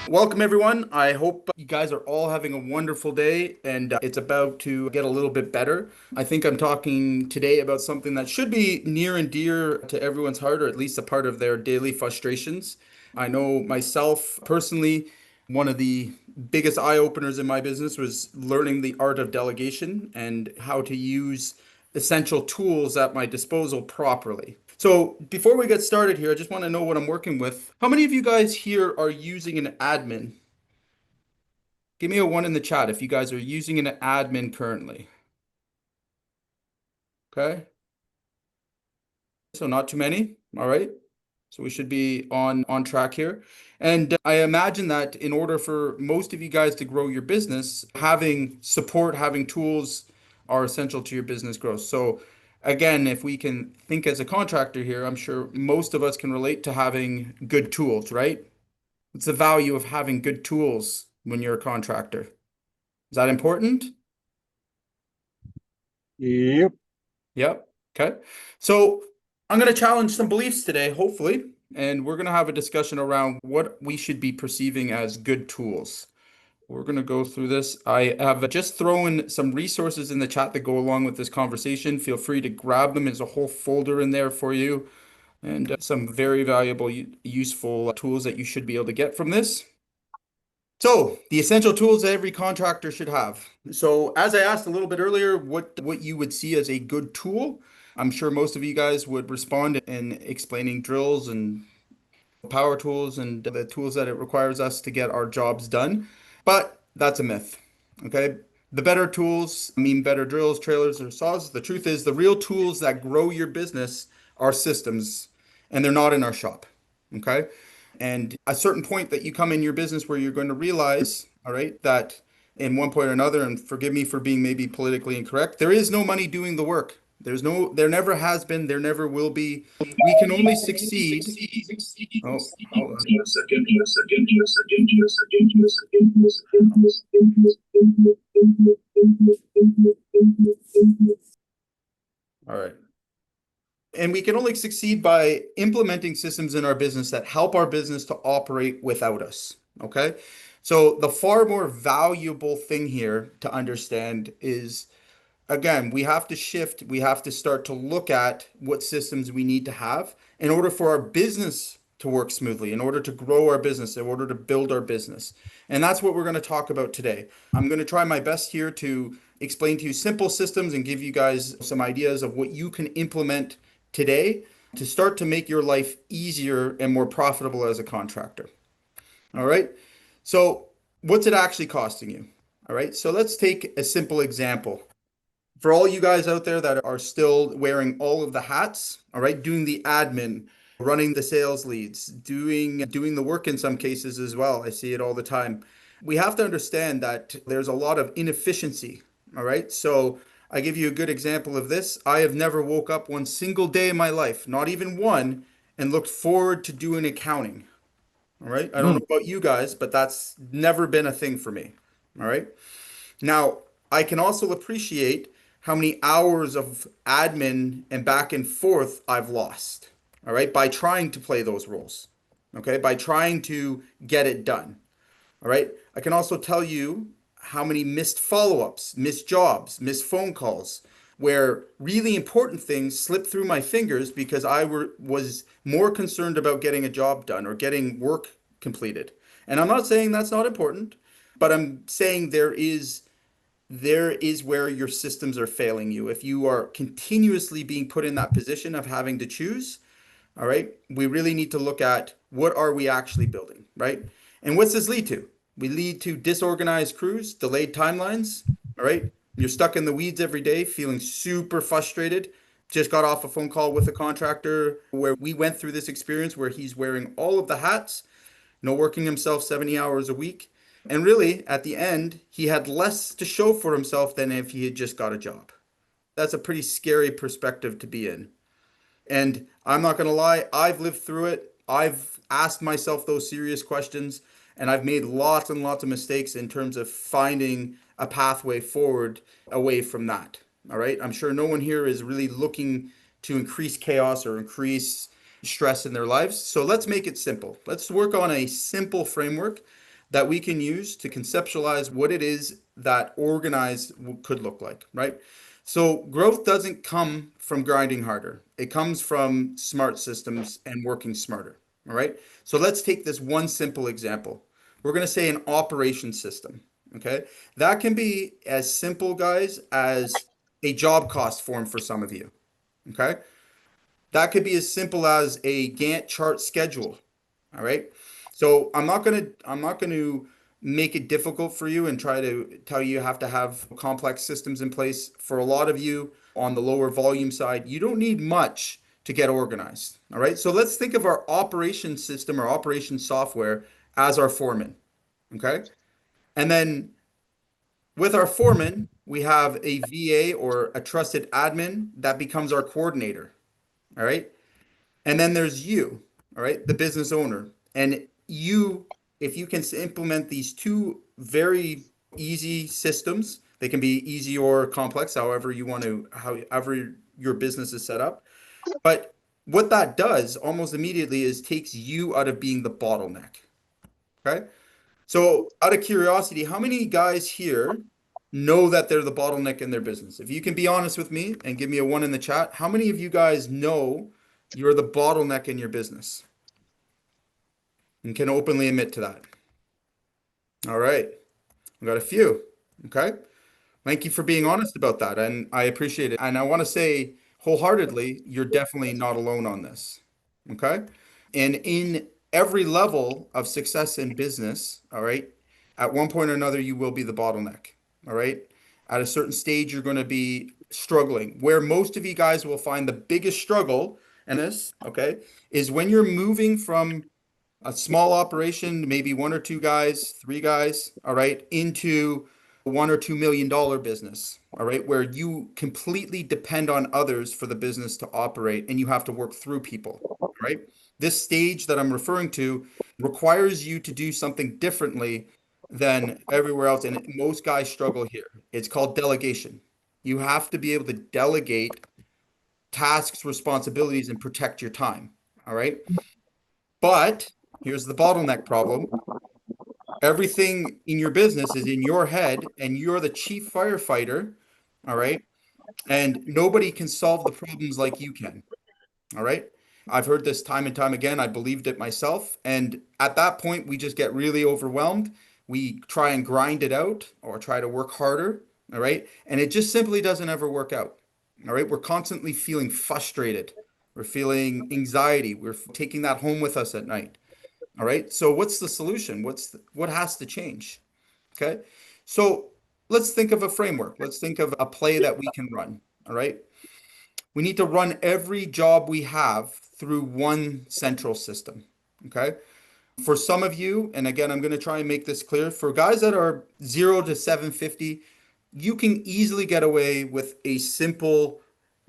Welcome, everyone. I hope you guys are all having a wonderful day and it's about to get a little bit better. I think I'm talking today about something that should be near and dear to everyone's heart, or at least a part of their daily frustrations. I know myself personally, one of the biggest eye openers in my business was learning the art of delegation and how to use essential tools at my disposal properly. So before we get started here, I just want to know what I'm working with. How many of you guys here are using an admin? Give me a one in the chat if you guys are using an admin currently. Okay. So not too many. All right. So we should be on track here. And I imagine that in order for most of you guys to grow your business, having support, having tools are essential to your business growth. So again, if we can think as a contractor here, I'm sure most of us can relate to having good tools, right? What's the value of having good tools when you're a contractor? Is that important? Yep. Yep. Okay. So I'm going to challenge some beliefs today, hopefully, and we're going to have a discussion around what we should be perceiving as good tools. We're going to go through this. I have just thrown some resources in the chat that go along with this conversation. Feel free to grab them. There's a whole folder in there for you and some very valuable, useful tools that you should be able to get from this. So, the essential tools that every contractor should have. So, as I asked a little bit earlier, what you would see as a good tool, I'm sure most of you guys would respond in explaining drills and power tools and the tools that it requires us to get our jobs done. But that's a myth. Okay? The better tools mean better drills, trailers, or saws. The truth is, the real tools that grow your business are systems, and they're not in our shop. Okay? And a certain point that you come in your business where you're going to realize, all right, that in one point or another, and forgive me for being maybe politically incorrect, there is no money doing the work. There never has been, there never will be. We can only succeed. Oh, hold on. All right. And we can only succeed by implementing systems in our business that help our business to operate without us. Okay. So the far more valuable thing here to understand is, again, we have to shift, we have to start to look at what systems we need to have in order for our business to work smoothly, in order to grow our business, in order to build our business. And that's what we're going to talk about today. I'm going to try my best here to explain to you simple systems and give you guys some ideas of what you can implement today to start to make your life easier and more profitable as a contractor. All right. So, what's it actually costing you? All right. So, let's take a simple example for all you guys out there that are still wearing all of the hats, all right, doing the admin, running the sales leads, doing the work in some cases as well. I see it all the time. We have to understand that there's a lot of inefficiency, all right? So I give you a good example of this. I have never woke up one single day in my life, not even one, and looked forward to doing accounting. All right? I don't know Hmm. about you guys, but that's never been a thing for me. All right? Now, I can also appreciate how many hours of admin and back and forth I've lost, all right, by trying to play those roles, okay, by trying to get it done, all right. I can also tell you how many missed follow-ups, missed jobs, missed phone calls, where really important things slipped through my fingers because was more concerned about getting a job done or getting work completed. And I'm not saying that's not important, but I'm saying there is where your systems are failing you. If you are continuously being put in that position of having to choose, all right, we really need to look at what are we actually building, right? And what's this lead to? We lead to disorganized crews, delayed timelines, all right? You're stuck in the weeds every day, feeling super frustrated. Just got off a phone call with a contractor where we went through this experience where he's wearing all of the hats, working himself 70 hours a week. And really, at the end, he had less to show for himself than if he had just got a job. That's a pretty scary perspective to be in. And I'm not going to lie, I've lived through it. I've asked myself those serious questions, and I've made lots and lots of mistakes in terms of finding a pathway forward away from that. All right. I'm sure no one here is really looking to increase chaos or increase stress in their lives. So let's make it simple. Let's work on a simple framework that we can use to conceptualize what it is that organized could look like, right? So growth doesn't come from grinding harder. It comes from smart systems and working smarter. All right. So let's take this one simple example. We're going to say an operation system. Okay. That can be as simple, guys, as a job cost form for some of you. Okay. That could be as simple as a Gantt chart schedule. All right. So I'm not going to make it difficult for you and try to tell you have to have complex systems in place. For a lot of you on the lower volume side, you don't need much to get organized. All right. So let's think of our operation system or operation software as our foreman. Okay. And then with our foreman, we have a VA or a trusted admin that becomes our coordinator. All right. And then there's you, all right, the business owner. And you, if you can implement these two very easy systems, they can be easy or complex, however you want to, however your business is set up. But what that does almost immediately is takes you out of being the bottleneck. Okay. So out of curiosity, how many guys here know that they're the bottleneck in their business? If you can be honest with me and give me a one in the chat, how many of you guys know you're the bottleneck in your business and can openly admit to that? All right. We got a few. Okay. Thank you for being honest about that. And I appreciate it. And I want to say wholeheartedly, you're definitely not alone on this. Okay. And in every level of success in business, all right, at one point or another, you will be the bottleneck. All right. At a certain stage, you're going to be struggling. Where most of you guys will find the biggest struggle in this, okay, is when you're moving from a small operation, maybe one or two guys, three guys, all right, into $1 or $2 million business, all right, where you completely depend on others for the business to operate and you have to work through people, right? This stage that I'm referring to requires you to do something differently than everywhere else. And most guys struggle here. It's called delegation. You have to be able to delegate tasks, responsibilities, and protect your time. All right. But here's the bottleneck problem. Everything in your business is in your head, and you're the chief firefighter. All right. And nobody can solve the problems like you can. All right. I've heard this time and time again. I believed it myself. And at that point, we just get really overwhelmed. We try and grind it out or try to work harder. All right. And it just simply doesn't ever work out. All right. We're constantly feeling frustrated. We're feeling anxiety. We're taking that home with us at night. All right. So what's the solution? What has to change? Okay. So let's think of a framework. Let's think of a play that we can run. All right. We need to run every job we have through one central system. Okay. For some of you, and again, I'm going to try and make this clear, for guys that are 0 to 750, you can easily get away with a simple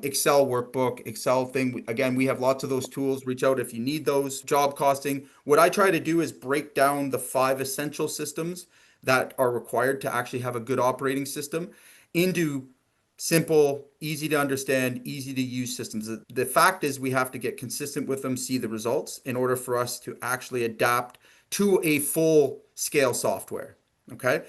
Excel workbook, Excel thing. Again, we have lots of those tools. Reach out if you need those. Job costing. What I try to do is break down the 5 essential systems that are required to actually have a good operating system into simple, easy to understand, easy to use systems. The fact is, we have to get consistent with them, see the results in order for us to actually adapt to a full scale software. Okay.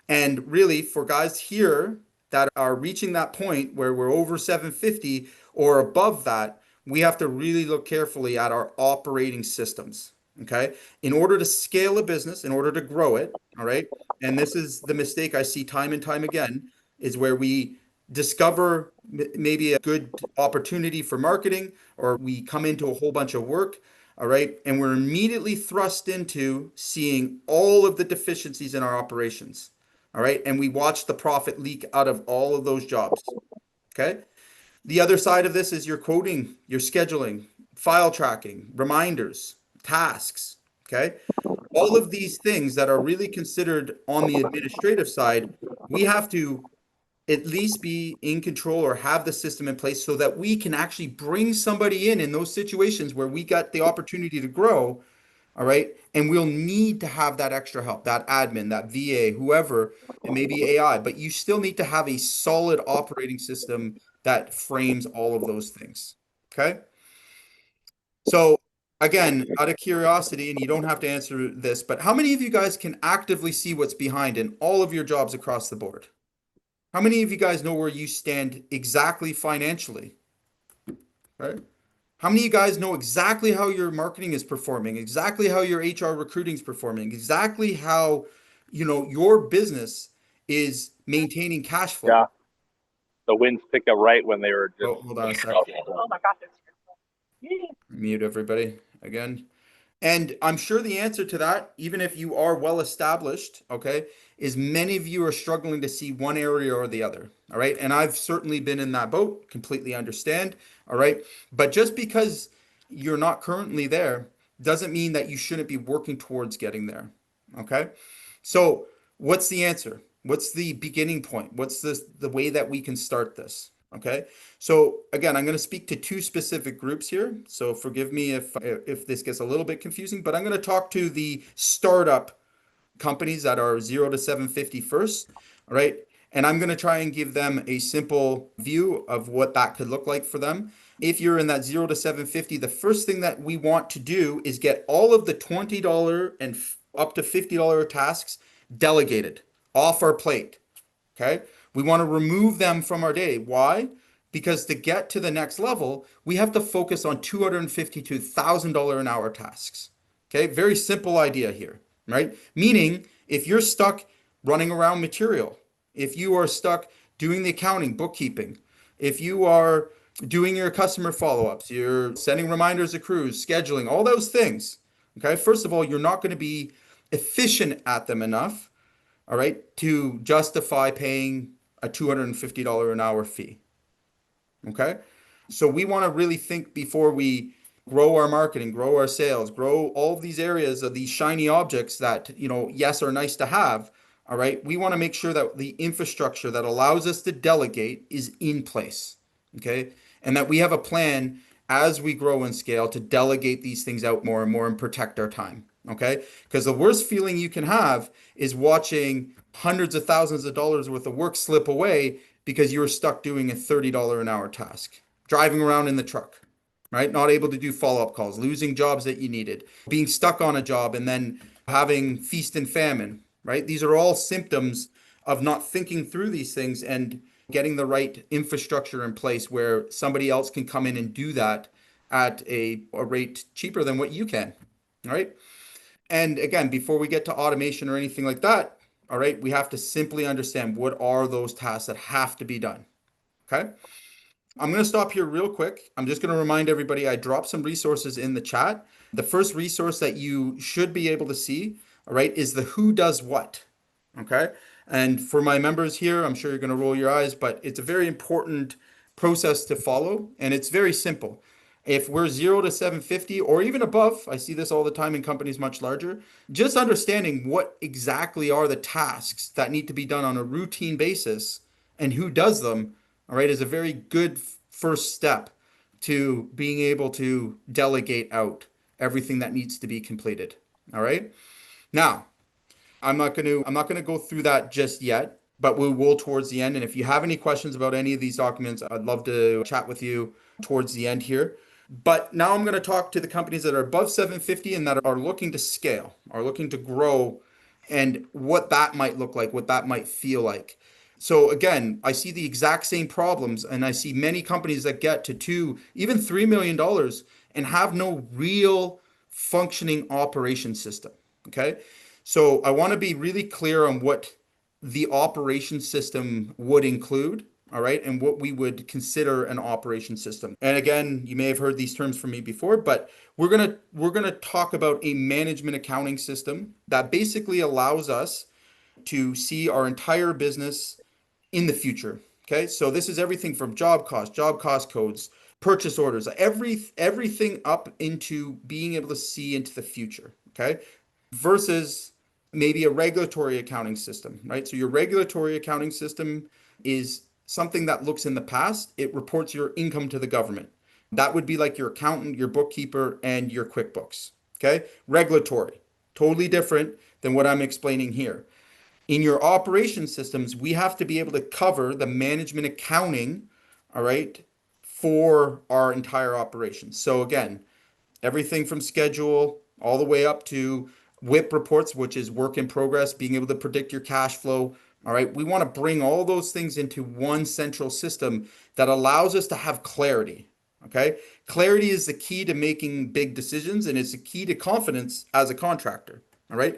And really, for guys here that are reaching that point where we're over 750 or above that, we have to really look carefully at our operating systems. Okay. In order to scale a business, in order to grow it, all right. And this is the mistake I see time and time again, is where we discover maybe a good opportunity for marketing, or we come into a whole bunch of work, all right, and we're immediately thrust into seeing all of the deficiencies in our operations, all right, and we watch the profit leak out of all of those jobs. Okay. The other side of this is your coding, your scheduling, file tracking, reminders, tasks. Okay. All of these things that are really considered on the administrative side, we have to at least be in control or have the system in place so that we can actually bring somebody in those situations where we got the opportunity to grow. All right. And we'll need to have that extra help, that admin, that VA, whoever, and maybe AI, but you still need to have a solid operating system that frames all of those things. Okay. So Again, out of curiosity, and you don't have to answer this, but how many of you guys can actively see what's behind in all of your jobs across the board? How many of you guys know where you stand exactly financially? Right? How many of you guys know exactly how your marketing is performing, exactly how your HR recruiting is performing, exactly how, your business is maintaining cash flow? Yeah, the winds picked up right when they were just. Oh, hold on a sec. Oh my gosh, Mute everybody again. And I'm sure the answer to that, even if you are well established, okay, is many of you are struggling to see one area or the other. All right. And I've certainly been in that boat, completely understand. All right. But just because you're not currently there doesn't mean that you shouldn't be working towards getting there. Okay. So, what's the answer? What's the beginning point? What's the way that we can start this? Okay. So again, I'm going to speak to two specific groups here. So forgive me if this gets a little bit confusing, but I'm going to talk to the startup companies that are 0 to 750 first, all right? And I'm going to try and give them a simple view of what that could look like for them. If you're in that 0 to 750, the first thing that we want to do is get all of the $20 and up to $50 tasks delegated off our plate. Okay. We want to remove them from our day. Why? Because to get to the next level, we have to focus on $250 to $1,000 an hour tasks. Okay. Very simple idea here, right? Meaning, if you're stuck running around material, if you are stuck doing the accounting, bookkeeping, if you are doing your customer follow-ups, you're sending reminders to crews, scheduling, all those things. Okay. First of all, you're not going to be efficient at them enough, all right, to justify paying a $250 an hour fee. Okay. So we want to really think before we grow our marketing, grow our sales, grow all of these areas of these shiny objects that, yes, are nice to have. All right. We want to make sure that the infrastructure that allows us to delegate is in place. Okay. And that we have a plan as we grow and scale to delegate these things out more and more and protect our time. Okay. Because the worst feeling you can have is watching hundreds of thousands of dollars worth of work slip away because you were stuck doing a $30 an hour task, driving around in the truck, right? Not able to do follow-up calls, losing jobs that you needed, being stuck on a job and then having feast and famine, right? These are all symptoms of not thinking through these things and getting the right infrastructure in place where somebody else can come in and do that at a rate cheaper than what you can, right? And again, before we get to automation or anything like that, all right, we have to simply understand what are those tasks that have to be done. Okay. I'm going to stop here real quick. I'm just going to remind everybody I dropped some resources in the chat. The first resource that you should be able to see, all right, is the who does what. Okay. And for my members here, I'm sure you're going to roll your eyes, but it's a very important process to follow. And it's very simple. If we're 0 to 750 or even above, I see this all the time in companies much larger, just understanding what exactly are the tasks that need to be done on a routine basis and who does them, all right, is a very good first step to being able to delegate out everything that needs to be completed. All right. Now, I'm not going to go through that just yet, but we will towards the end. And if you have any questions about any of these documents, I'd love to chat with you towards the end here. But now I'm going to talk to the companies that are above 750 and that are looking to scale, are looking to grow, and what that might look like, what that might feel like. So again, I see the exact same problems, and I see many companies that get to two, even $3 million and have no real functioning operation system. Okay. So I want to be really clear on what the operation system would include, all right, and what we would consider an operation system. And again, you may have heard these terms from me before, but we're gonna talk about a management accounting system that basically allows us to see our entire business in the future. Okay, so this is everything from job cost codes, purchase orders, everything up into being able to see into the future. Okay, versus maybe a regulatory accounting system, right? So your regulatory accounting system is something that looks in the past. It reports your income to the government. That would be like your accountant, your bookkeeper, and your QuickBooks. Okay, regulatory, totally different than what I'm explaining here. In your operation systems, we have to be able to cover the management accounting, all right, for our entire operation. So again, everything from schedule all the way up to WIP reports, which is work in progress, being able to predict your cash flow. All right. We want to bring all those things into one central system that allows us to have clarity. Okay. Clarity is the key to making big decisions and it's the key to confidence as a contractor. All right.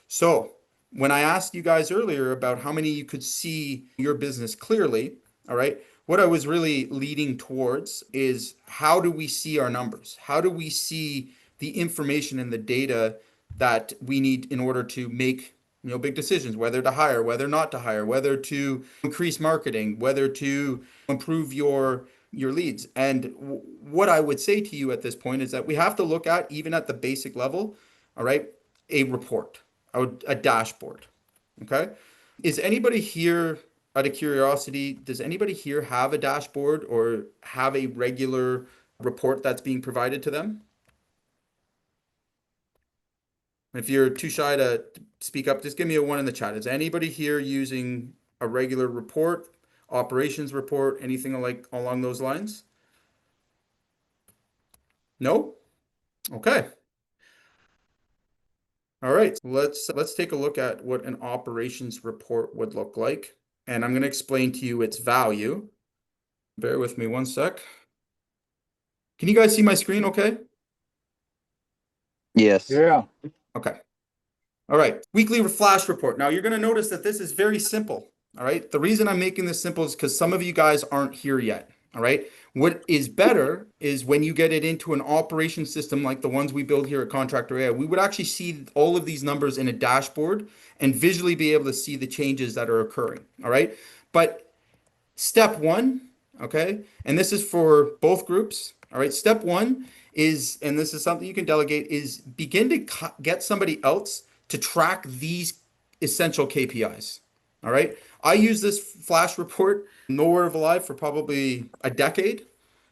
So when I asked you guys earlier about how many you could see your business clearly, all right, what I was really leading towards is how do we see our numbers? How do we see the information and the data that we need in order to make big decisions, whether to hire, whether not to hire, whether to increase marketing, whether to improve your leads. And what I would say to you at this point is that we have to look at, even at the basic level, all right, a report, a dashboard. Okay. Is anybody here, out of curiosity, does anybody here have a dashboard or have a regular report that's being provided to them? If you're too shy to speak up, just give me a one in the chat. Is anybody here using a regular report, operations report, anything like along those lines? No? Okay. All right. Let's take a look at what an operations report would look like. And I'm going to explain to you its value. Bear with me one sec. Can you guys see my screen okay? Yes. Yeah. Okay. All right. Weekly flash report. Now you're going to notice that this is very simple. All right. The reason I'm making this simple is because some of you guys aren't here yet. All right. What is better is when you get it into an operation system like the ones we build here at Contractor AI, we would actually see all of these numbers in a dashboard and visually be able to see the changes that are occurring. All right. But step one, okay, and this is for both groups. All right. Step one is, and this is something you can delegate, is begin to get somebody else to track these essential KPIs. All right. I use this flash report, nowhere of alive, for probably a decade.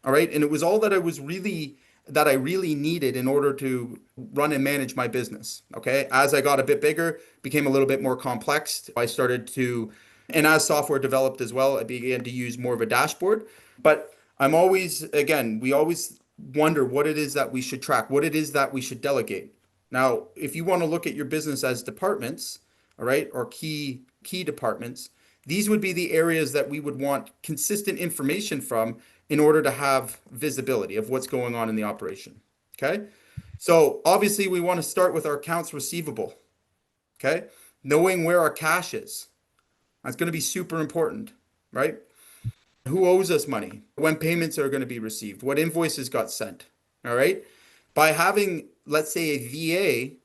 All right. And it was all that I really needed in order to run and manage my business. Okay. As I got a bit bigger, became a little bit more complex. I started to, and as software developed as well, I began to use more of a dashboard. But I'm always, again, we always wonder what it is that we should track, what it is that we should delegate. Now, if you want to look at your business as departments, all right, or key departments, these would be the areas that we would want consistent information from in order to have visibility of what's going on in the operation. Okay. So obviously we want to start with our accounts receivable. Okay. Knowing where our cash is. That's going to be super important, right? Who owes us money? When payments are going to be received? What invoices got sent? All right. By having, let's say, a VA,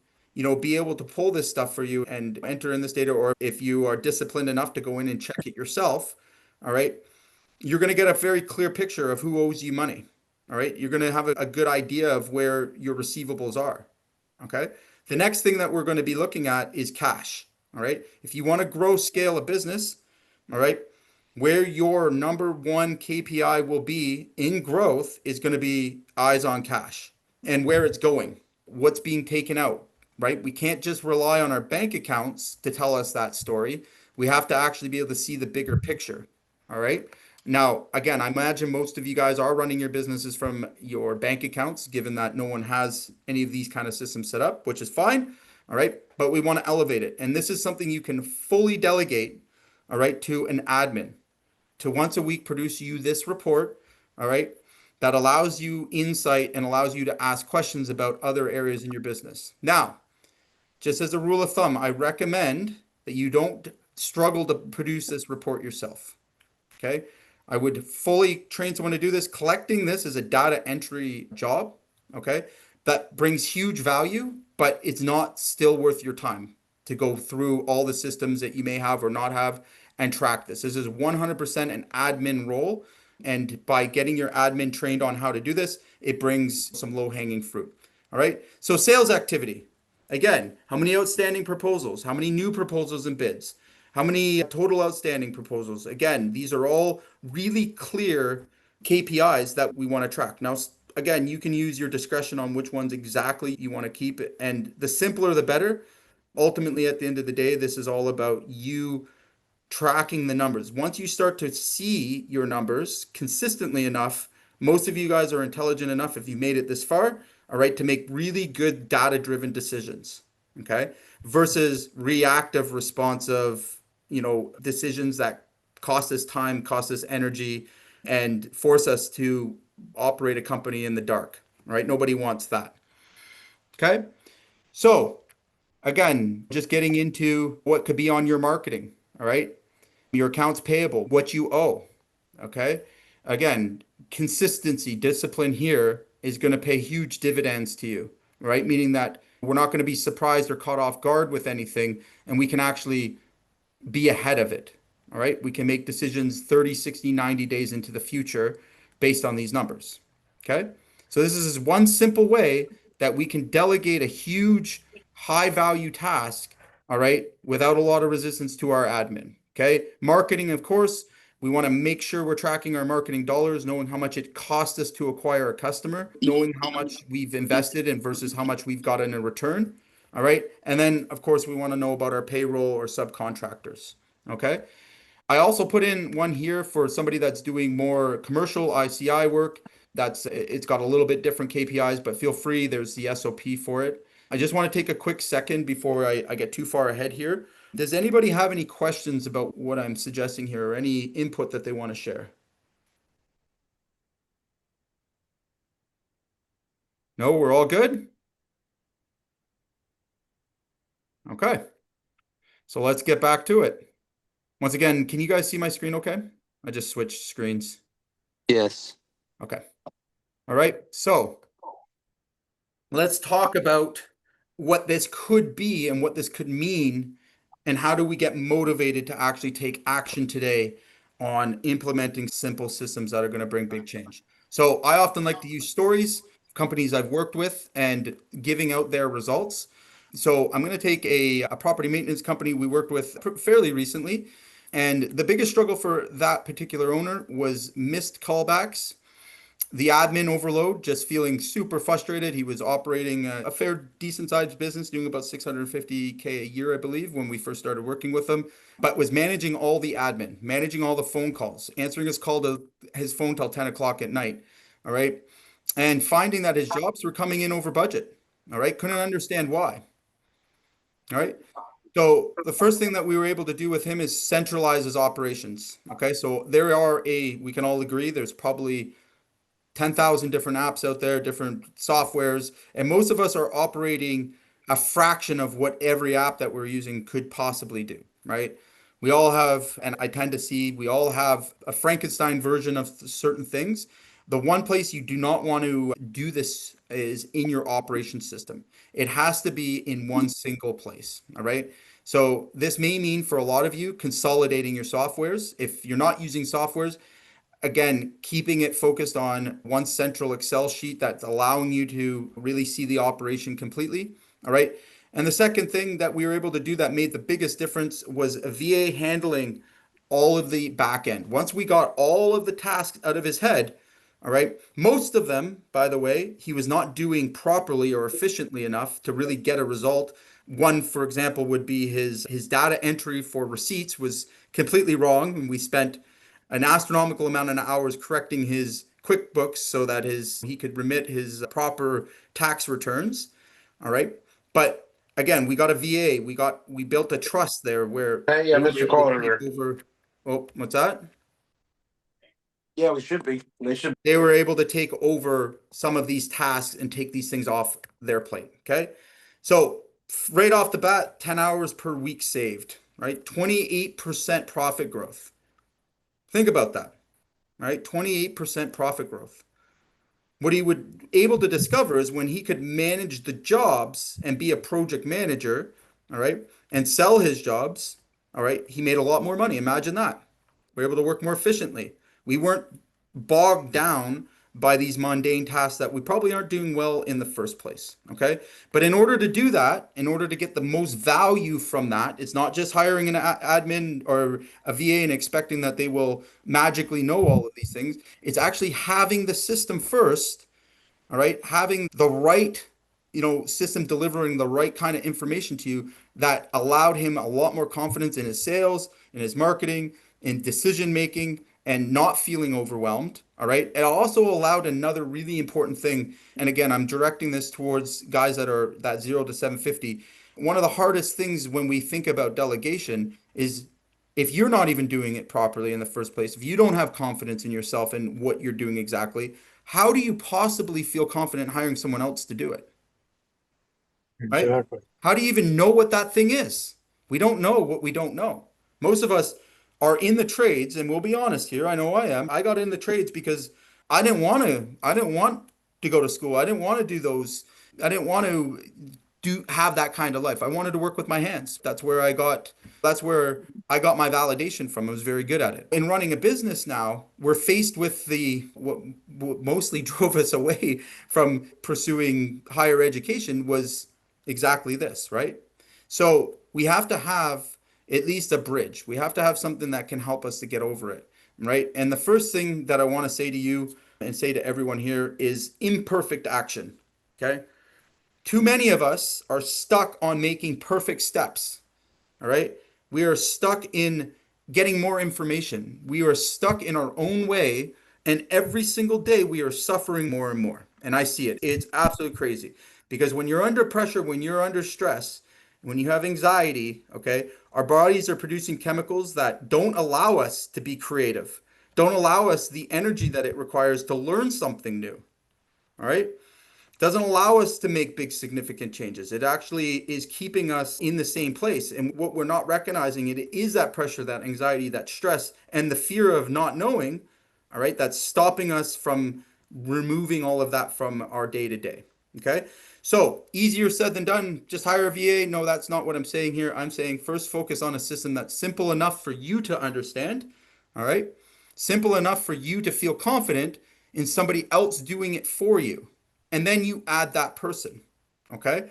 be able to pull this stuff for you and enter in this data, or if you are disciplined enough to go in and check it yourself, all right, you're going to get a very clear picture of who owes you money. All right. You're going to have a good idea of where your receivables are. Okay. The next thing that we're going to be looking at is cash. All right. If you want to grow, scale a business, all right, where your number one KPI will be in growth is going to be eyes on cash and where it's going, what's being taken out, right? We can't just rely on our bank accounts to tell us that story. We have to actually be able to see the bigger picture. All right. Now, again, I imagine most of you guys are running your businesses from your bank accounts, given that no one has any of these kind of systems set up, which is fine. All right. But we want to elevate it. And this is something you can fully delegate, all right, to an admin to once a week produce you this report, all right, that allows you insight and allows you to ask questions about other areas in your business. Now, just as a rule of thumb, I recommend that you don't struggle to produce this report yourself. Okay. I would fully train someone to do this. Collecting this is a data entry job. Okay. That brings huge value, but it's not still worth your time to go through all the systems that you may have or not have and track this. This is 100% an admin role. And by getting your admin trained on how to do this, it brings some low-hanging fruit. All right. So sales activity. Again, how many outstanding proposals? How many new proposals and bids? How many total outstanding proposals? Again, these are all really clear KPIs that we want to track. Now, again, you can use your discretion on which ones exactly you want to keep. And the simpler, the better. Ultimately, at the end of the day, this is all about you tracking the numbers. Once you start to see your numbers consistently enough, most of you guys are intelligent enough if you made it this far, all right, to make really good data-driven decisions, okay, versus reactive, responsive, decisions that cost us time, cost us energy, and force us to operate a company in the dark, right? Nobody wants that. Okay. So again, just getting into what could be on your marketing, all right? Your accounts payable, what you owe, okay? Again, consistency, discipline here is going to pay huge dividends to you, right? Meaning that we're not going to be surprised or caught off guard with anything, and we can actually be ahead of it. All right. We can make decisions 30, 60, 90 days into the future based on these numbers. Okay. So this is one simple way that we can delegate a huge high value task. All right. Without a lot of resistance to our admin. Okay. Marketing, of course, we want to make sure we're tracking our marketing dollars, knowing how much it cost us to acquire a customer, knowing how much we've invested and versus how much we've gotten in return. All right. And then, of course, we want to know about our payroll or subcontractors. Okay. I also put in one here for somebody that's doing more commercial ICI work. It's got a little bit different KPIs, but feel free. There's the SOP for it. I just want to take a quick second before I get too far ahead here. Does anybody have any questions about what I'm suggesting here or any input that they want to share? No, we're all good? Okay. So let's get back to it. Once again, can you guys see my screen okay? I just switched screens. Yes. Okay. All right. So let's talk about what this could be and what this could mean, and how do we get motivated to actually take action today on implementing simple systems that are going to bring big change. So I often like to use stories, companies I've worked with, and giving out their results. So I'm going to take a property maintenance company we worked with fairly recently. And the biggest struggle for that particular owner was missed callbacks, the admin overload, just feeling super frustrated. He was operating a fair, decent sized business, doing about 650K a year, I believe, when we first started working with him, but was managing all the admin, managing all the phone calls, answering his phone till 10 o'clock at night. All right. And finding that his jobs were coming in over budget. All right. Couldn't understand why. All right. So the first thing that we were able to do with him is centralize his operations. Okay. So we can all agree there's probably 10,000 different apps out there, different softwares, and most of us are operating a fraction of what every app that we're using could possibly do, right? We all have, and I tend to see, we all have a Frankenstein version of certain things. The one place you do not want to do this is in your operation system. It has to be in one single place, all right? So this may mean for a lot of you consolidating your softwares. If you're not using softwares, again, keeping it focused on one central Excel sheet that's allowing you to really see the operation completely. All right. And the second thing that we were able to do that made the biggest difference was a VA handling all of the back end. Once we got all of the tasks out of his head, all right, most of them, by the way, he was not doing properly or efficiently enough to really get a result. One, for example, would be his data entry for receipts was completely wrong, and we spent an astronomical amount of hours correcting his QuickBooks so that he could remit his proper tax returns. All right. But again, we got a VA. We built a trust there where Hey, yeah, they were Mr. able to take Carter. over. Oh, what's that? Yeah, we should be. They should. They were able to take over some of these tasks and take these things off their plate. Okay. So right off the bat, 10 hours per week saved, right? 28% profit growth. Think about that, right? 28% profit growth. What he would able to discover is when he could manage the jobs and be a project manager, all right, and sell his jobs, all right, he made a lot more money. Imagine that. We're able to work more efficiently. We weren't bogged down by these mundane tasks that we probably aren't doing well in the first place. Okay. But in order to do that, in order to get the most value from that, it's not just hiring an admin or a VA and expecting that they will magically know all of these things. It's actually having the system first. All right. Having the right, system delivering the right kind of information to you that allowed him a lot more confidence in his sales, in his marketing, in decision making, and not feeling overwhelmed. All right. It also allowed another really important thing. And again, I'm directing this towards guys that are that 0 to 750. One of the hardest things when we think about delegation is if you're not even doing it properly in the first place, if you don't have confidence in yourself and what you're doing exactly, how do you possibly feel confident hiring someone else to do it? Right? Exactly. How do you even know what that thing is? We don't know what we don't know. Most of us are in the trades, and we'll be honest here. I know I am. I got in the trades because I didn't want to go to school. I didn't want to do those. I didn't want to have that kind of life. I wanted to work with my hands. That's where I got my validation from. I was very good at it. In running a business now, we're faced with what mostly drove us away from pursuing higher education was exactly this, right? So we have to have at least a bridge. We have to have something that can help us to get over it, right? And the first thing that I want to say to you and say to everyone here is imperfect action, okay? Too many of us are stuck on making perfect steps. All right. We are stuck in getting more information. We are stuck in our own way. And every single day we are suffering more and more. And I see it. It's absolutely crazy because when you're under pressure, when you're under stress, when you have anxiety, okay, our bodies are producing chemicals that don't allow us to be creative, don't allow us the energy that it requires to learn something new. All right. Doesn't allow us to make big significant changes. It actually is keeping us in the same place. And what we're not recognizing it is that pressure, that anxiety, that stress, and the fear of not knowing, all right, that's stopping us from removing all of that from our day to day. Okay. So easier said than done. Just hire a VA. No, that's not what I'm saying here. I'm saying first focus on a system that's simple enough for you to understand. All right. Simple enough for you to feel confident in somebody else doing it for you. And then you add that person. Okay.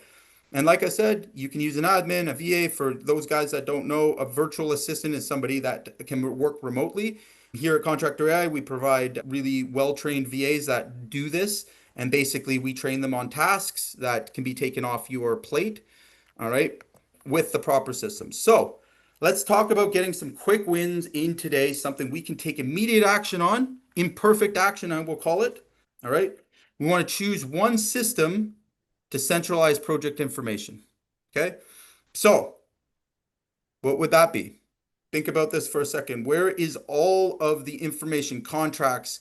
And like I said, you can use an admin, a VA. For those guys that don't know, a virtual assistant is somebody that can work remotely. Here at Contractor AI, we provide really well-trained VAs that do this. And basically, we train them on tasks that can be taken off your plate. All right. With the proper systems. So let's talk about getting some quick wins in today, something we can take immediate action on, imperfect action, I will call it. All right. We want to choose one system to centralize project information. Okay. So what would that be? Think about this for a second. Where is all of the information, contracts?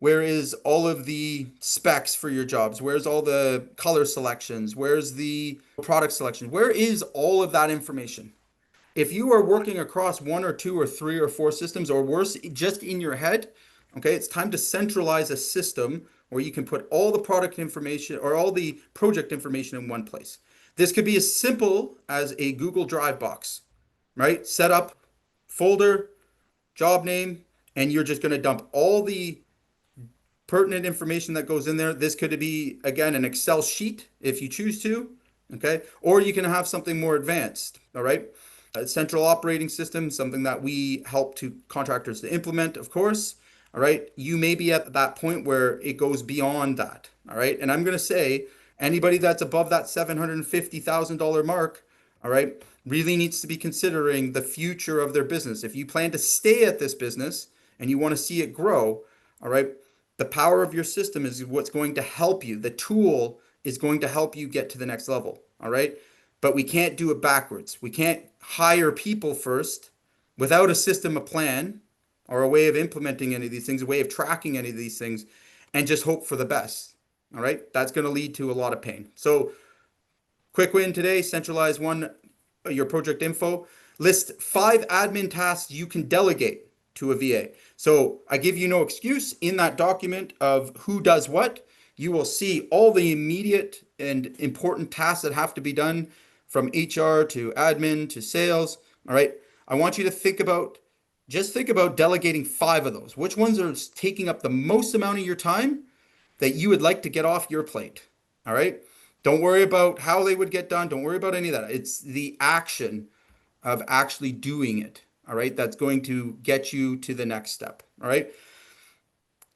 Where is all of the specs for your jobs? Where's all the color selections? Where's the product selection? Where is all of that information? If you are working across one or two or three or four systems, or worse, just in your head, okay, it's time to centralize a system where you can put all the product information or all the project information in one place. This could be as simple as a Google Drive box, right? Set up folder, job name, and you're just going to dump all the pertinent information that goes in there. This could be, again, an Excel sheet if you choose to, okay? Or you can have something more advanced, all right? A central operating system, something that we help to contractors to implement, of course, all right? You may be at that point where it goes beyond that, all right? And I'm going to say anybody that's above that $750,000 mark, all right, really needs to be considering the future of their business. If you plan to stay at this business and you want to see it grow, all right, the power of your system is what's going to help you. The tool is going to help you get to the next level. All right. But we can't do it backwards. We can't hire people first without a system, a plan, or a way of implementing any of these things, a way of tracking any of these things, and just hope for the best. All right. That's going to lead to a lot of pain. So, quick win today, centralize your project info. List 5 admin tasks you can delegate to a VA. So I give you no excuse in that document of who does what. You will see all the immediate and important tasks that have to be done from HR to admin to sales. All right. I want you to think about delegating 5 of those. Which ones are taking up the most amount of your time that you would like to get off your plate? All right. Don't worry about how they would get done. Don't worry about any of that. It's the action of actually doing it. All right. That's going to get you to the next step. All right.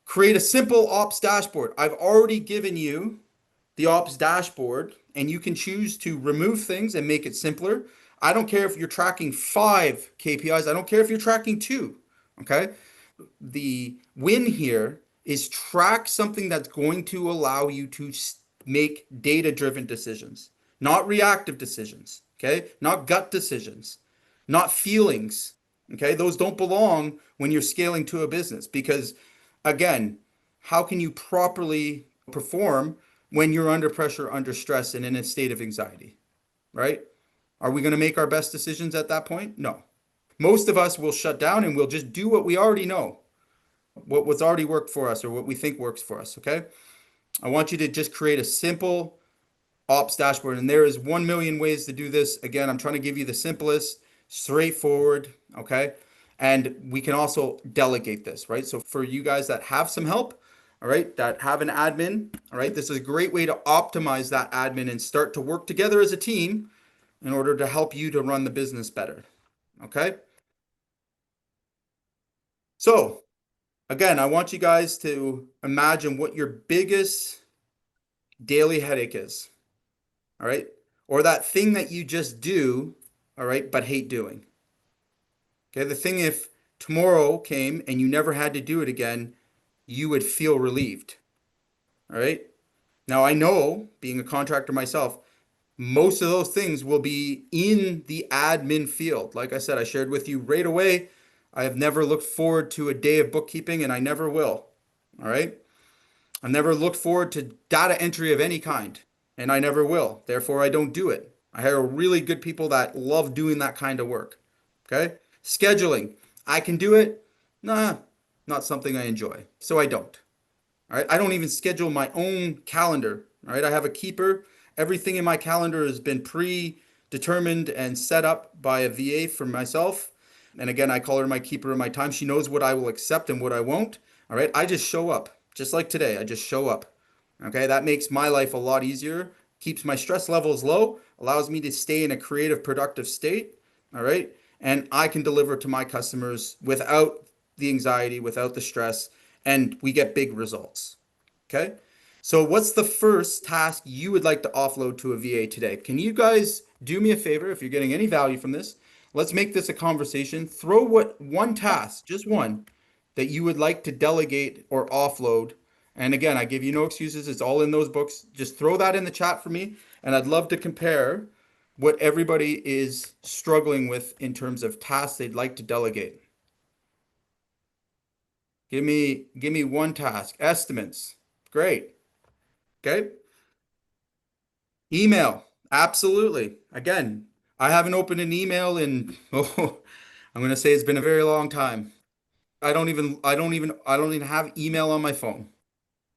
Create a simple ops dashboard. I've already given you the ops dashboard, and you can choose to remove things and make it simpler. I don't care if you're tracking 5 KPIs. I don't care if you're tracking 2. Okay. the win here is track something that's going to allow you to make data-driven decisions, not reactive decisions, okay? Not gut decisions, not feelings, okay? Those don't belong when you're scaling to a business because, again, how can you properly perform when you're under pressure, under stress, and in a state of anxiety, right? Are we going to make our best decisions at that point? No. Most of us will shut down and we'll just do what we already know, what's already worked for us or what we think works for us, okay? I want you to just create a simple ops dashboard, and there is 1 million ways to do this. Again, I'm trying to give you the simplest, straightforward, okay? And we can also delegate this, right? So for you guys that have some help, all right, that have an admin, all right, this is a great way to optimize that admin and start to work together as a team in order to help you to run the business better, okay? So again, I want you guys to imagine what your biggest daily headache is, all right? Or that thing that you just do, all right, but hate doing. Okay, the thing if tomorrow came and you never had to do it again, you would feel relieved, all right? Now, I know, being a contractor myself, most of those things will be in the admin field. Like I said, I shared with you right away, I have never looked forward to a day of bookkeeping and I never will, all right? I've never looked forward to data entry of any kind, and I never will. Therefore, I don't do it. I hire really good people that love doing that kind of work. Okay? Scheduling. I can do it. Nah, not something I enjoy. So I don't. All right? I don't even schedule my own calendar. All right? I have a keeper. Everything in my calendar has been predetermined and set up by a VA for myself. And again, I call her my keeper of my time. She knows what I will accept and what I won't. All right? I just show up. Just like today, I just show up. Okay, that makes my life a lot easier, keeps my stress levels low, allows me to stay in a creative, productive state. All right, and I can deliver to my customers without the anxiety, without the stress, and we get big results. Okay, so what's the first task you would like to offload to a VA today? Can you guys do me a favor if you're getting any value from this? Let's make this a conversation. Throw what one task, just one, that you would like to delegate or offload. And again, I give you no excuses. It's all in those books. Just throw that in the chat for me. And I'd love to compare what everybody is struggling with in terms of tasks they'd like to delegate. Give me one task. Estimates. Great. Okay. Email. Absolutely. Again, I haven't opened an email in, oh, I'm going to say it's been a very long time. I don't even have email on my phone.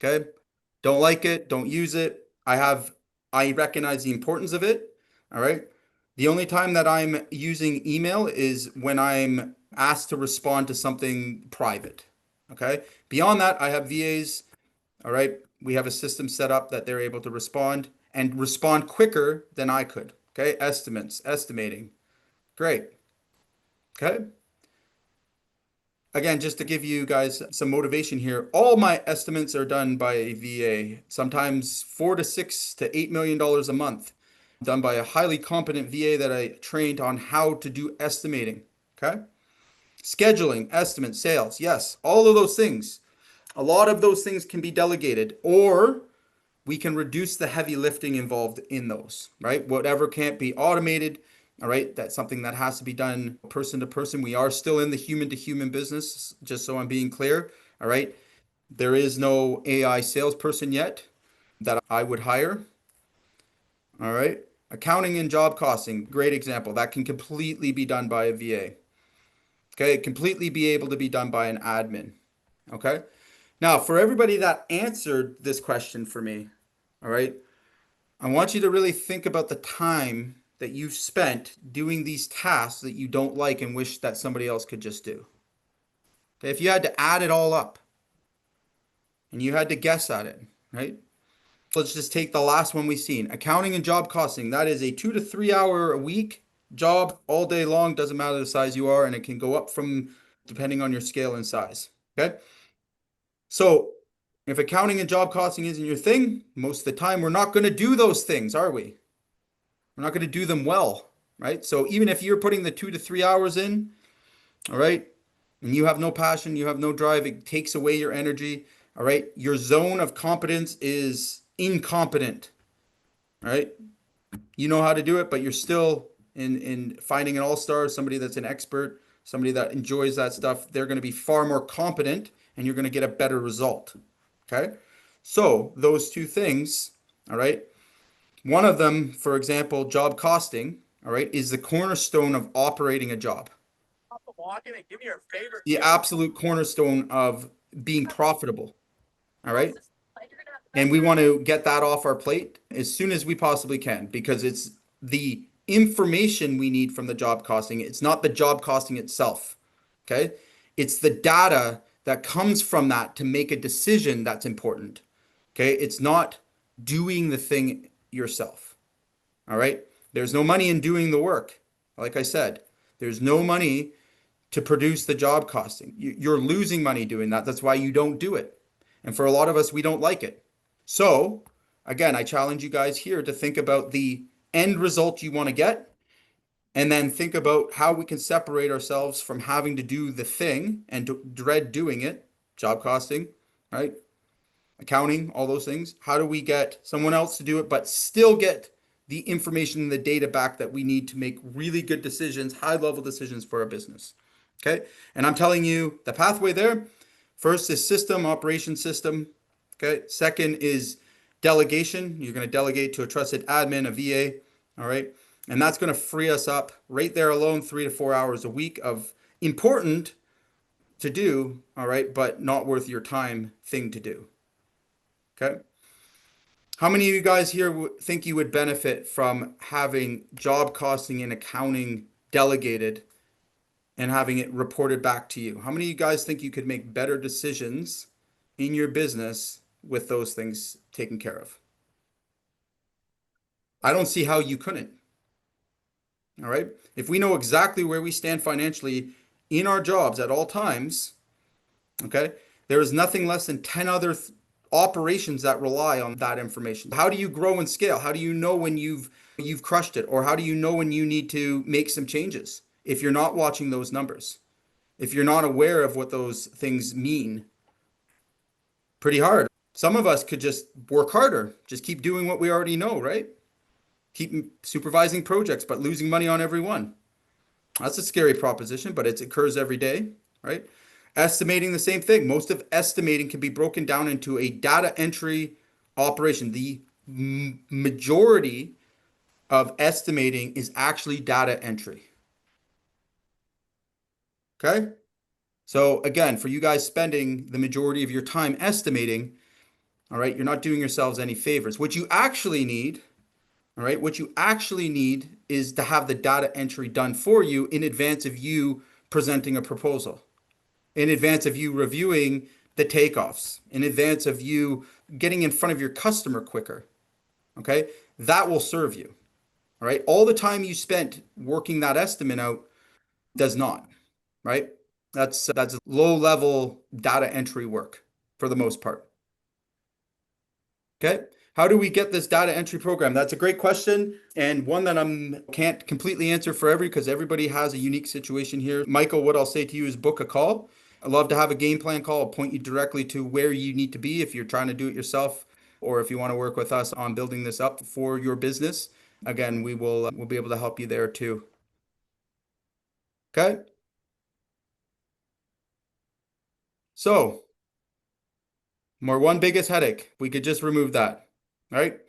Okay. Don't like it. Don't use it. I recognize the importance of it. All right. The only time that I'm using email is when I'm asked to respond to something private. Okay. Beyond that, I have VAs. All right. We have a system set up that they're able to respond and respond quicker than I could. Okay. Estimates, estimating. Great. Okay. Again, just to give you guys some motivation here, all my estimates are done by a VA, sometimes $4 to $6 to $8 million a month, done by a highly competent VA that I trained on how to do estimating. Okay. Scheduling, estimate, sales. Yes, all of those things. A lot of those things can be delegated, or we can reduce the heavy lifting involved in those, right? Whatever can't be automated, all right, that's something that has to be done person to person. We are still in the human to human business, just so I'm being clear, all right? There is no AI salesperson yet that I would hire, all right? Accounting and job costing, great example. That can completely be done by a VA, okay? Completely be able to be done by an admin, okay? Now, for everybody that answered this question for me, all right, I want you to really think about the time that you've spent doing these tasks that you don't like and wish that somebody else could just do. Okay, if you had to add it all up and you had to guess at it, right? Let's just take the last one we've seen. Accounting and job costing. That is a 2 to 3 hour a week job all day long. Doesn't matter the size you are, and it can go up from depending on your scale and size. Okay. So if accounting and job costing isn't your thing, most of the time we're not going to do those things, are we? We're not going to do them well, right? So even if you're putting the 2 to 3 hours in, all right, and you have no passion, you have no drive, it takes away your energy. All right. Your zone of competence is incompetent. All right. You know how to do it, but you're still in finding an all-star, somebody that's an expert, somebody that enjoys that stuff. They're going to be far more competent and you're going to get a better result. Okay. So those two things, all right. One of them, for example, job costing, all right, is the cornerstone of operating a job. The absolute cornerstone of being profitable. All right. And we want to get that off our plate as soon as we possibly can because it's the information we need from the job costing. It's not the job costing itself. Okay. It's the data that comes from that to make a decision that's important. Okay. It's not doing the thing yourself. All right. There's no money in doing the work. Like I said, there's no money to produce the job costing. You're losing money doing that. That's why you don't do it. And for a lot of us, we don't like it. So, again, I challenge you guys here to think about the end result you want to get and then think about how we can separate ourselves from having to do the thing and to dread doing it, job costing, right? Accounting, all those things. How do we get someone else to do it, but still get the information and the data back that we need to make really good decisions, high level decisions for our business? Okay. And I'm telling you the pathway there. First is system, operation system. Okay. Second is delegation. You're going to delegate to a trusted admin, a VA. All right. And that's going to free us up right there alone, 3 to 4 hours a week of important to do. All right. But not worth your time thing to do. Okay. How many of you guys here think you would benefit from having job costing and accounting delegated and having it reported back to you? How many of you guys think you could make better decisions in your business with those things taken care of? I don't see how you couldn't. All right. If we know exactly where we stand financially in our jobs at all times, okay, there is nothing less than 10 other operations that rely on that information. How do you grow and scale? How do you know when you've crushed it? Or how do you know when you need to make some changes if you're not watching those numbers? If you're not aware of what those things mean? Pretty hard. Some of us could just work harder, just keep doing what we already know, right? Keep supervising projects, but losing money on every one. That's a scary proposition, but it occurs every day, right? Estimating, the same thing. Most of estimating can be broken down into a data entry operation. The majority of estimating is actually data entry. Okay? So again, for you guys spending the majority of your time estimating, all right, you're not doing yourselves any favors. What you actually need, all right, what you actually need is to have the data entry done for you in advance of you presenting a proposal, in advance of you reviewing the takeoffs, in advance of you getting in front of your customer quicker. Okay, that will serve you. All right, all the time you spent working that estimate out does not, right? That's low level data entry work for the most part. Okay. How do we get this data entry program? That's a great question and one that can't completely answer for because everybody has a unique situation here. Michael, what I'll say to you is book a call. I'd love to have a game plan call. I'll point you directly to where you need to be if you're trying to do it yourself or if you want to work with us on building this up for your business. Again, we'll be able to help you there too. Okay. So, our one biggest headache, we could just remove that. All right.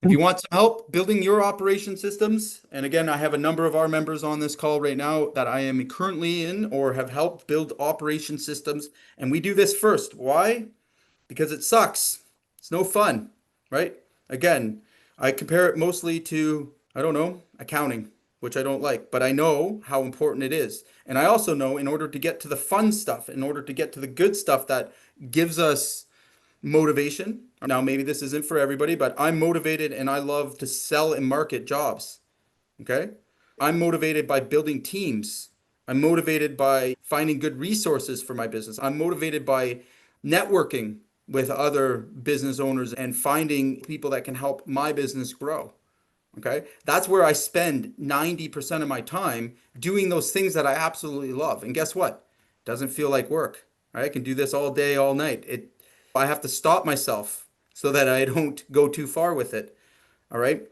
If you want some help building your operation systems, and again, I have a number of our members on this call right now that I am currently in or have helped build operation systems. And we do this first. Why? Because it sucks. It's no fun, right? Again, I compare it mostly to, I don't know, accounting, which I don't like, but I know how important it is. And I also know in order to get to the fun stuff, in order to get to the good stuff that gives us motivation. Now, maybe this isn't for everybody, but I'm motivated and I love to sell and market jobs. Okay. I'm motivated by building teams. I'm motivated by finding good resources for my business. I'm motivated by networking with other business owners and finding people that can help my business grow. Okay. That's where I spend 90% of my time doing those things that I absolutely love. And guess what? Doesn't feel like work. Right? I can do this all day, all night. I have to stop myself so that I don't go too far with it. All right.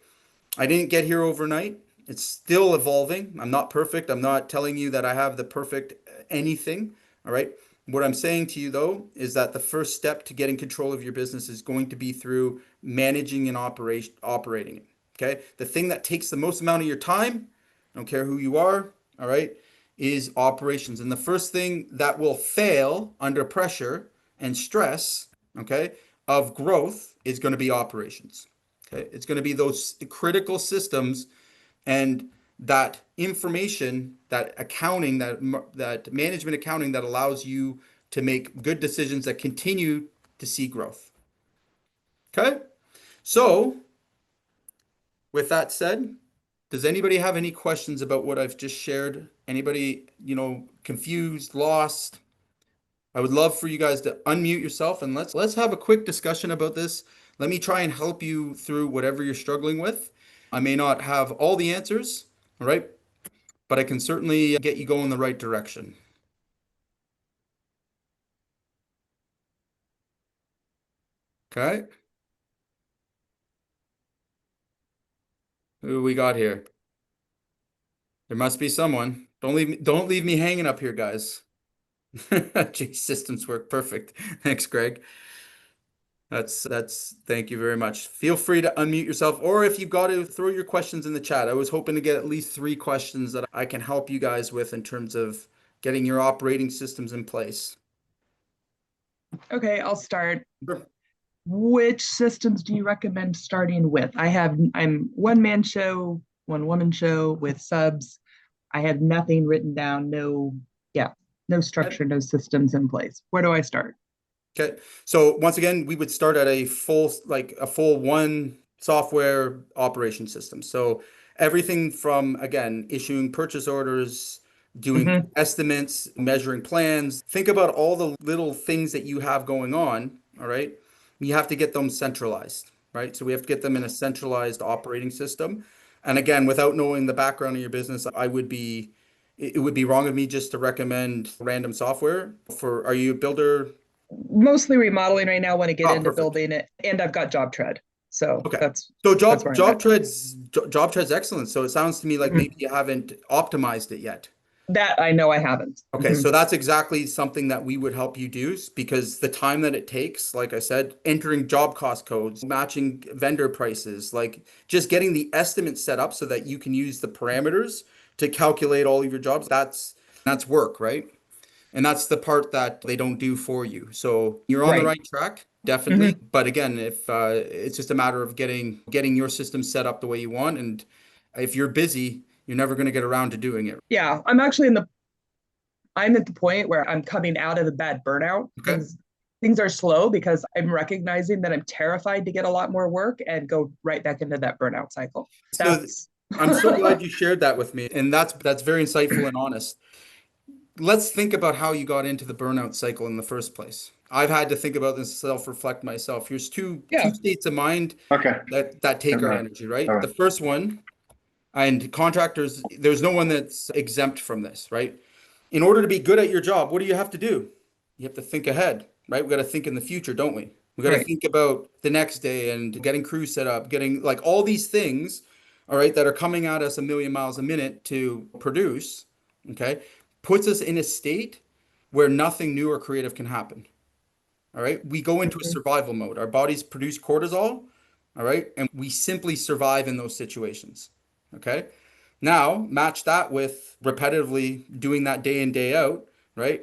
I didn't get here overnight. It's still evolving. I'm not perfect. I'm not telling you that I have the perfect anything. All right. What I'm saying to you though is that the first step to getting control of your business is going to be through managing and operating it. Okay. The thing that takes the most amount of your time, I don't care who you are, all right, is operations. And the first thing that will fail under pressure and stress, okay, of growth is going to be operations. Okay, it's going to be those critical systems and that information, that accounting, that management accounting that allows you to make good decisions that continue to see growth. Okay, so with that said, does anybody have any questions about what I've just shared? Anybody, confused, lost? I would love for you guys to unmute yourself and let's have a quick discussion about this. Let me try and help you through whatever you're struggling with. I may not have all the answers, all right? But I can certainly get you going in the right direction. Okay? Who we got here? There must be someone. Don't leave me hanging up here, guys. Gee, systems work perfect. Thanks, Greg. Thank you very much. Feel free to unmute yourself, or if you've got to throw your questions in the chat. I was hoping to get at least 3 questions that I can help you guys with in terms of getting your operating systems in place. Okay, I'll start. Sure. Which systems do you recommend starting with? I'm one-man show, one-woman show with subs. I have nothing written down, no structure, no systems in place. Where do I start? Okay. So once again, we would start at a full one software operation system. So everything from, again, issuing purchase orders, doing estimates, measuring plans. Think about all the little things that you have going on, all right? You have to get them centralized, right? So we have to get them in a centralized operating system. And again, without knowing the background of your business, it would be wrong of me just to recommend random software are you a builder? Mostly remodeling right now, want to get into Perfect. building it, and I've got job tread. So Okay. that's So that's where I'm job at. tread's excellent. So it sounds to me like maybe you haven't optimized it yet. That I know I haven't. Okay, so that's exactly something that we would help you do because the time that it takes, like I said, entering job cost codes, matching vendor prices, like just getting the estimate set up so that you can use the parameters to calculate all of your jobs, that's work, right? And that's the part that they don't do for you. So you're on the Right. right track, definitely. But again, if it's just a matter of getting your system set up the way you want, and if you're busy, you're never going to get around to doing it. Yeah, I'm at the point where I'm coming out of the bad burnout. Okay. Things are slow because I'm recognizing that I'm terrified to get a lot more work and go right back into that burnout cycle. So I'm so glad you shared that with me, and that's very insightful and honest. Let's think about how you got into the burnout cycle in the first place. I've had to think about this, self-reflect myself. Here's two states of mind that take our energy, right? The first one, and contractors, there's no one that's exempt from this, right? In order to be good at your job, what do you have to do? You have to think ahead, right? We got to think in the future, don't we? We got to think about the next day and getting crews set up, getting like all these things, all right, that are coming at us a million miles a minute to produce, okay, puts us in a state where nothing new or creative can happen. All right. We go into a survival mode. Our bodies produce cortisol, all right, and we simply survive in those situations. Okay. Now, match that with repetitively doing that day in, day out, right?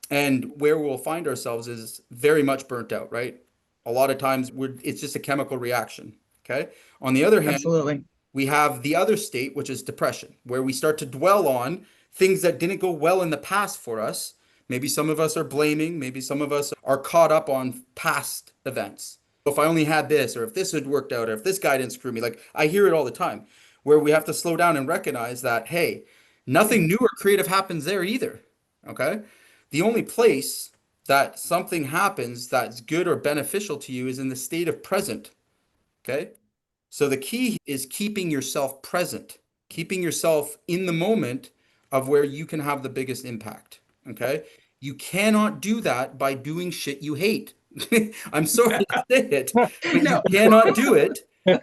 And where we'll find ourselves is very much burnt out, right? A lot of times it's just a chemical reaction. Okay. On the other hand, Absolutely. we have the other state, which is depression, where we start to dwell on things that didn't go well in the past for us. Maybe some of us are blaming, maybe some of us are caught up on past events. If I only had this, or if this had worked out, or if this guy didn't screw me, like I hear it all the time, where we have to slow down and recognize that, hey, nothing new or creative happens there either. Okay. The only place that something happens that's good or beneficial to you is in the state of present. Okay. So the key is keeping yourself present, keeping yourself in the moment of where you can have the biggest impact. Okay. You cannot do that by doing shit you hate. I'm sorry to say it, but you No. cannot do it.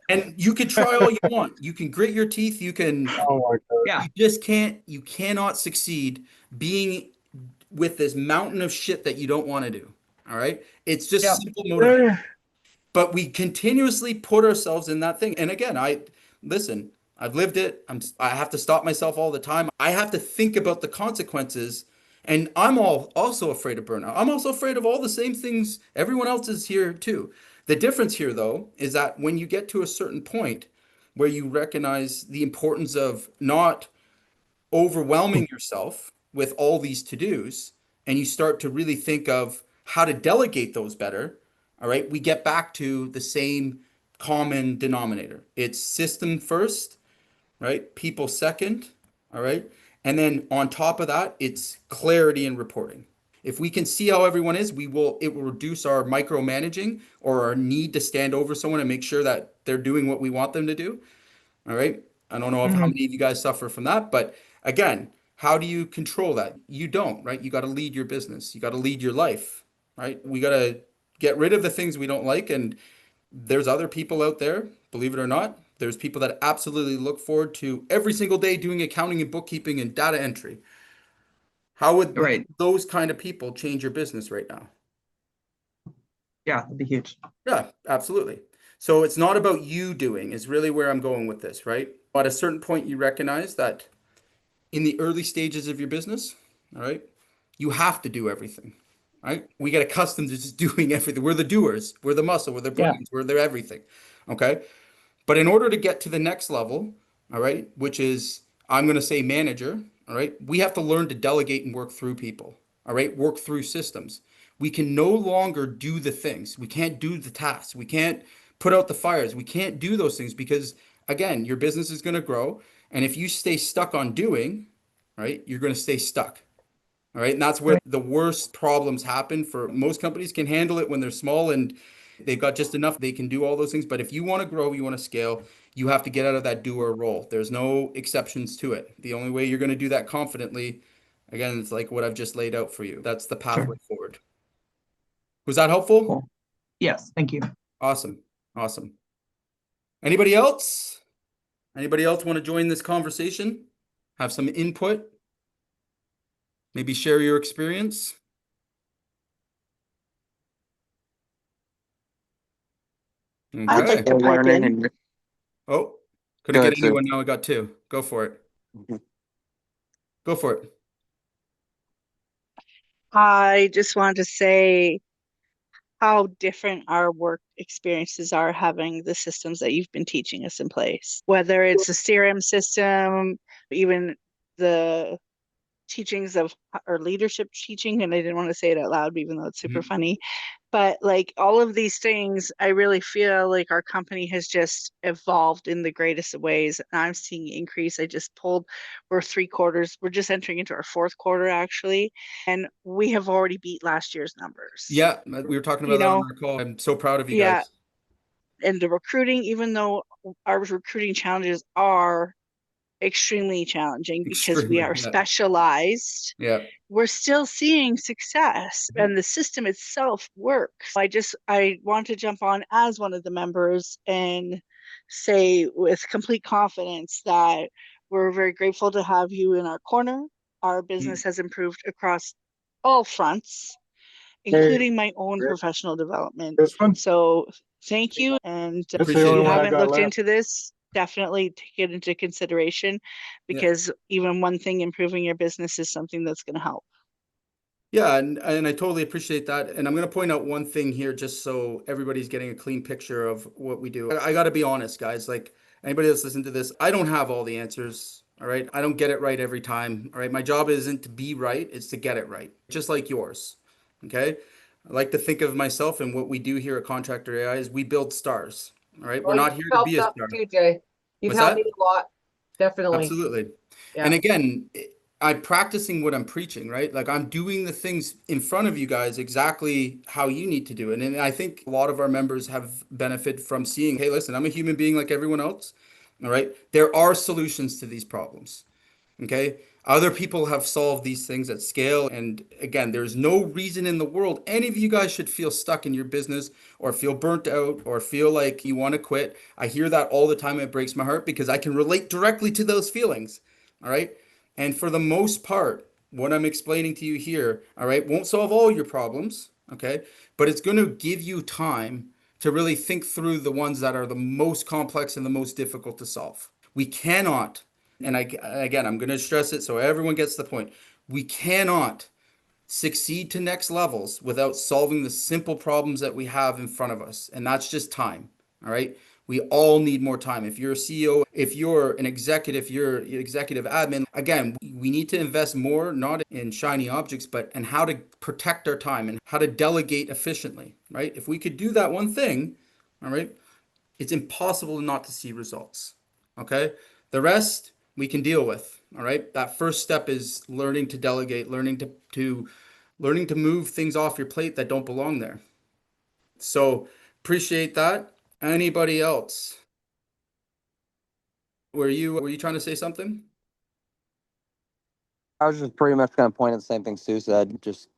And you can try all you want. You can grit your teeth. Oh my God. Yeah. You just can't, you cannot succeed being with this mountain of shit that you don't want to do. All right. It's just Yeah. simple motivation. But we continuously put ourselves in that thing. And again, listen, I've lived it. I have to stop myself all the time. I have to think about the consequences. And I'm also afraid of burnout. I'm also afraid of all the same things everyone else is here too. The difference here, though, is that when you get to a certain point where you recognize the importance of not overwhelming yourself with all these to-dos, and you start to really think of how to delegate those better, all right, we get back to the same common denominator. It's system first, right? People second, all right? And then on top of that, it's clarity and reporting. If we can see how everyone is, it will reduce our micromanaging or our need to stand over someone and make sure that they're doing what we want them to do. All right. I don't know if how Mhm. many of you guys suffer from that, but again, how do you control that? You don't, right? You got to lead your business. You got to lead your life, right? We got to get rid of the things we don't like. And there's other people out there, believe it or not, there's people that absolutely look forward to every single day doing accounting and bookkeeping and data entry. How would Right. those kind of people change your business right now? Yeah, that'd be huge. Yeah, absolutely. So it's not about you doing, is really where I'm going with this, right? At a certain point, you recognize that in the early stages of your business, all right, you have to do everything, right? We get accustomed to just doing everything. We're the doers, we're the muscle, we're the Yeah. brains, we're the everything, okay? But in order to get to the next level, all right, which is, I'm going to say manager, all right, we have to learn to delegate and work through people, all right, work through systems. We can no longer do the things. We can't do the tasks. We can't put out the fires. We can't do those things because, again, your business is going to grow. And if you stay stuck on doing, right, you're going to stay stuck. All right. And that's where Right. the worst problems happen. For most companies can handle it when they're small and they've got just enough, they can do all those things. But if you want to grow, you want to scale, you have to get out of that doer role. There's no exceptions to it. The only way you're going to do that confidently, again, it's like what I've just laid out for you. That's the Sure. pathway forward. Was that helpful? Cool. Yes, thank you. Awesome. Awesome. Anybody else? Anybody else want to join this conversation? Have some input? Maybe share your experience? I'd like Okay. to We're pipe learning in. and Oh, couldn't Go get ahead, Sue. anyone now. I got two. Go for it. Mhm. Go for it. I just wanted to say how different our work experiences are having the systems that you've been teaching us in place. Whether it's a CRM system, even the teachings of or leadership teaching, and I didn't want to say it out loud, even though it's super Mhm. funny. But like all of these things, I really feel like our company has just evolved in the greatest of ways. And I'm seeing increase. We're 3 quarters, we're just entering into our 4th quarter actually. And we have already beat last year's numbers. Yeah, we were talking You about that on know, our call. I'm so proud of you yeah. guys. And the recruiting, even though our recruiting challenges are extremely challenging because we Extremely. are Yeah. specialized, Yeah. we're still seeing success and the system itself works. I want to jump on as one of the members and say with complete confidence that we're very grateful to have you in our corner. Our business has improved across all fronts, including my own professional development. This one? So thank you. And That's the Appreciate only if you one I haven't got looked left. into this, definitely take it into consideration Yeah. because even one thing improving your business is something that's going to help. Yeah, and I totally appreciate that. And I'm going to point out one thing here just so everybody's getting a clean picture of what we do. I got to be honest, guys. Like anybody that's listening to this, I don't have all the answers. All right. I don't get it right every time. All right. My job isn't to be right, it's to get it right, just like yours. Okay. I like to think of myself and what we do here at Contractor AI is we build stars. All right. We're Well, not you've here to be helped a us star. too, Jay. You've What's helped that? me a lot, definitely. Absolutely. Yeah. And again, I'm practicing what I'm preaching, right? Like I'm doing the things in front of you guys exactly how you need to do it. And I think a lot of our members have benefited from seeing, hey, listen, I'm a human being like everyone else. All right. There are solutions to these problems. Okay. Other people have solved these things at scale. And again, there's no reason in the world any of you guys should feel stuck in your business or feel burnt out or feel like you want to quit. I hear that all the time. It breaks my heart because I can relate directly to those feelings. All right. And for the most part, what I'm explaining to you here, all right, won't solve all your problems. Okay. But it's going to give you time to really think through the ones that are the most complex and the most difficult to solve. We cannot, and again, I'm going to stress it so everyone gets the point. We cannot succeed to next levels without solving the simple problems that we have in front of us. And that's just time. All right. We all need more time. If you're a CEO, if you're an executive, you're executive admin, again, we need to invest more, not in shiny objects, but in how to protect our time and how to delegate efficiently, right? If we could do that one thing, all right, it's impossible not to see results. Okay. The rest we can deal with. All right. That first step is learning to delegate, learning to move things off your plate that don't belong there. So appreciate that. Anybody else? Were you trying to say something? I was just pretty much going to point at the same thing Sue said. Just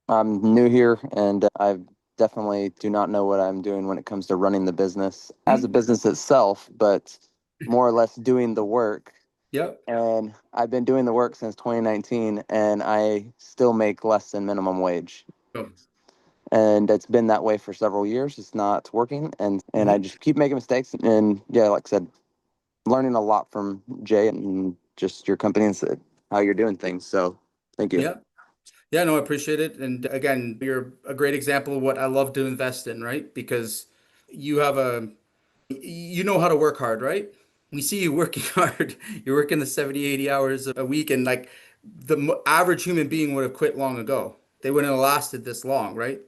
I'm new here and I definitely do not know what I'm doing when it comes to running the business as a business itself, but more or less doing the work. Yep. And I've been doing the work since 2019 and I still make less than minimum wage. Oh. And it's been that way for several years. It's not working and I just keep making mistakes. And yeah, like I said, learning a lot from Jay and just your company and how you're doing things. So thank you. Yeah. Yeah, no, I appreciate it. And again, you're a great example of what I love to invest in, right? Because you know how to work hard, right? We see you working hard. You're working the 70, 80 hours a week, and like the average human being would have quit long ago. They wouldn't have lasted this long, right?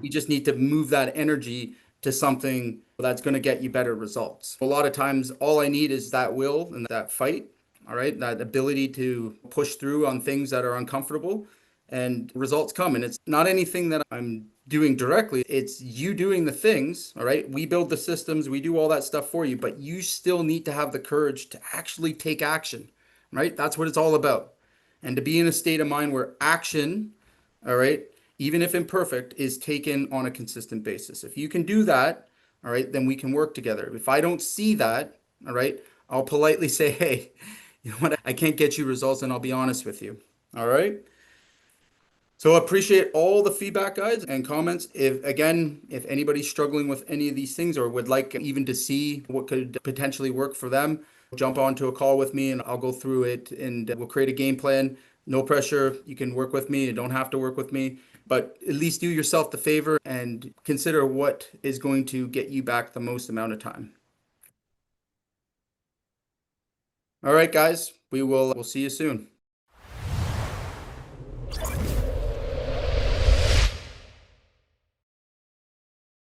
You just need to move that energy to something that's going to get you better results. A lot of times, all I need is that will and that fight, all right? That ability to push through on things that are uncomfortable and results come. And it's not anything that I'm doing directly. It's you doing the things, all right? We build the systems, we do all that stuff for you, but you still need to have the courage to actually take action, right? That's what it's all about. And to be in a state of mind where action, all right, even if imperfect, is taken on a consistent basis. If you can do that, all right, then we can work together. If I don't see that, all right, I'll politely say, hey, you know what? I can't get you results, and I'll be honest with you. All right. So appreciate all the feedback, guys, and comments. If anybody's struggling with any of these things or would like even to see what could potentially work for them, jump onto a call with me and I'll go through it and we'll create a game plan. No pressure. You can work with me. You don't have to work with me, but at least do yourself the favor and consider what is going to get you back the most amount of time. All right, guys, we'll see you soon.